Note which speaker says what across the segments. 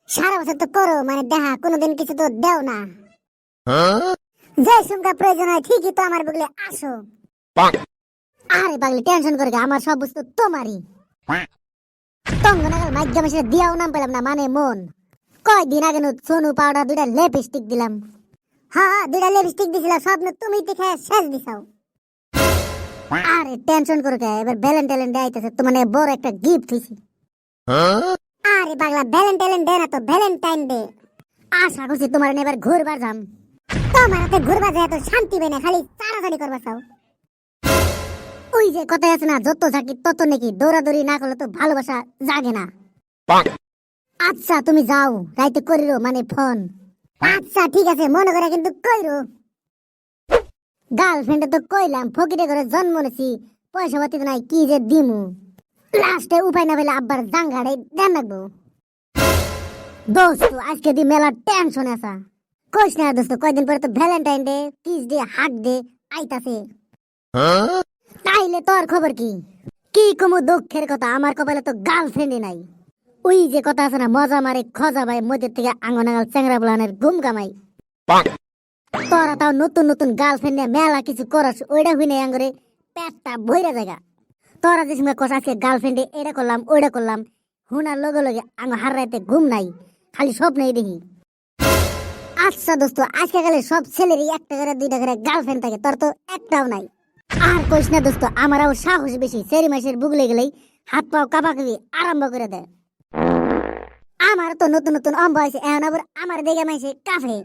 Speaker 1: সারা বছর তো করো মানে দেখা কোনোদিন কিছু তো দেও না। যে সুমকা প্রয়োজন হয় ঠিকই তো আমার বগলে আসো। আরে পাগলি টেনশন করে আমার সব বস্তু তোমারই। তঙ্গ নাগাল মাইজ্ঞা মেশে দিয়াও নাম পেলাম না মানে মন। কয়দিন আগে সোনু পাউডার 2টা লিপস্টিক দিলাম। হ্যাঁ 2টা লিপস্টিক দিছিলাম সব তুমি দেখে শেষ দিছাও। আরে টেনশন করে এবার ভ্যালেন্টাইন ডে আইতেছে তো মানে বড় একটা গিফট হইছে। আরে পাগলা ভ্যালেন্টাইন ডে না তো ভ্যালেন্টাইন ডে। আশা করছি তোমার এবার ঘুরবার যাম। তোমার হাতে ঘুরবা যায় তো শান্তি পাই না খালি চাড়াচাড়ি করবা চাও। ওই যে কথাই আছে না যত ঝাঁকি তত নাকি দৌড়াদৌড়ি না করলে তো ভালোবাসা জাগে না। আচ্ছা তুমি যাও রাইতে করিরো মানে ফোন। আচ্ছা ঠিক আছে মনে করে কিন্তু কইরো। গার্লফ্রেন্ডে তো কইলাম ফকিরে করে জন্ম নেছি পয়সা পাতি তো নাই কি যে দিমু। লাস্টে উপায় না পেলে আব্বার জাঙ্গাড়ে দেন রাখবো। দোস্ত আজকে দি মেলা টেনশন আসা। কইস না দোস্ত কয়দিন পরে তো Valentine day kiss day hug day আইতাছে। তাইলে তোর খবর কি? কি কমু দুঃখের কথা আমার কপালে তো গার্লফ্রেন্ডই নাই। ওই যে কথা আছে না মজা মারে খজা ভাই মধ্যে থেকে আঙ্গনাগাল চ্যাংরা বলানের ঘুম কামাই। তোরা তাও নতুন নতুন গার্লফ্রেন্ড নিয়ে মেলা কিছু করস ওইটা হইনে আঙ্গরে পেটটা ভইরা জায়গা। তোরা যে সময় কষ আজকে গার্লফ্রেন্ডে এটা করলাম ওইটা করলাম হুনার লগে লগে আঙ্গ হার রাইতে ঘুম নাই খালি স্বপ্নই দেখি। আচ্ছা দোস্ত আজকে গেলে সব ছেলেরই একটা করে 2টা করে গার্লফ্রেন্ড থাকে তোর তো একটাও নাই। আর কইস না দোস্ত আমারও সাহস বেশি সেরি মাসের বুগলে গেলেই হাত পাও কাঁপাকাঁপি আরম্ভ করে দেয়। আমার তো নতুন নতুন অম্ব হয়েছে এখন আবার আমার দেখে মাইছে কাফে।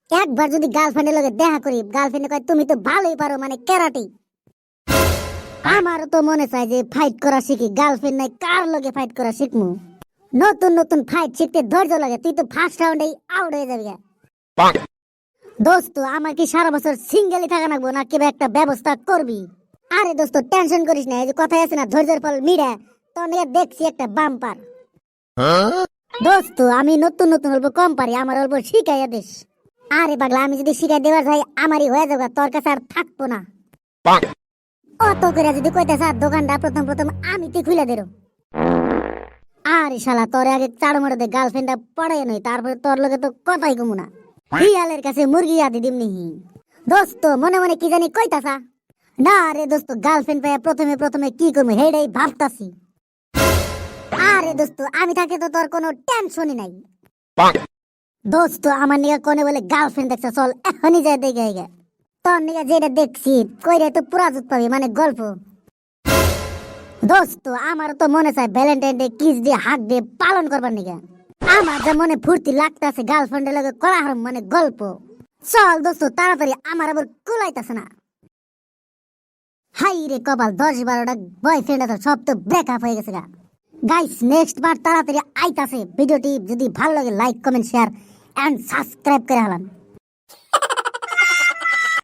Speaker 1: একবার যদি গার্লফ্রেন্ডের লগে দেখা করি গার্লফ্রেন্ড কয় তুমি তো ভালোই পারো মানে ক্যারাটি। আমার তো মনে চায় যে ফাইট করা শিখি গার্লফ্রেন্ড নাই কার লগে ফাইট করা শিখমু। নতুন নতুন ফাইট শিখতে ধৈর্য লাগে তুই তো ফার্স্ট রাউন্ডেই আউট হয়ে যাবি। দোস্ত আমার কি সারা বছর সিঙ্গেলই থাকা লাগবো না কিবা একটা ব্যবস্থা করবি? আরে দোস্ত টেনশন করিস না এই যে কথাই আছে না ধৈর্যের ফল মিডা তো নিয়ে দেখছি একটা বাম্পার। দোস্ত আমি নতুন নতুন অল্প কম পারি আমার অল্প শিখাইয়া দিস। আরে পাগলা আমি যদি শিখাই দেবার যাই আমারই হয়ে যাবে তোর কাছে আর থাকবো না। অত করে যদি কইতে চার দোকানটা প্রথম প্রথম আমি তুই খুলে দেরো। আরে শালা তোর আগে চাড় মারে দে গার্লফ্রেন্ডটা পড়াই নই তারপরে তোর লগে তো কথাই কমু না। হিয়ালের কাছে মুরগি আদি দিমনি। দোস্ত মনে মনে কি জানি কইতাছা না রে দোস্ত গার্লফ্রেন্ড পেয়ে প্রথমে প্রথমে কি করবো হেডাই ভাবতাছি। আরে দোস্ত আমি থাকে তো তোর কোনো টেনশনই নাই। দোস্ত আমার নিগা কোনে বলে গার্লফ্রেন্ড দেখছ চল এখনই যাই দেখে গে তোর নিগা যেটা দেখছি কইরে তো পুরা জুত পাবি মানে গল্প। দোস্ত আমার তো মনে চায় ভ্যালেন্টাইন ডে কিস দিয়ে হাগ দিয়ে পালন করবার নিগা। আমার যা মনে ফুর্তি লাগতাছে গার্লফ্রেন্ডের লগে করা হারাম মানে গল্প। চল দোস্ত তাড়াতাড়ি আমার আবার কুলাইতাছে না। হাই রে কপাল 10-12টা বয়ফ্রেন্ড আছে সব তো ব্রেকআপ হয়ে গেছে গা। গাইস নেক্সট বার তাড়াতাড়ি আইতাছে। ভিডিওটি যদি ভালো লাগে like comment share and subscribe করে হালান।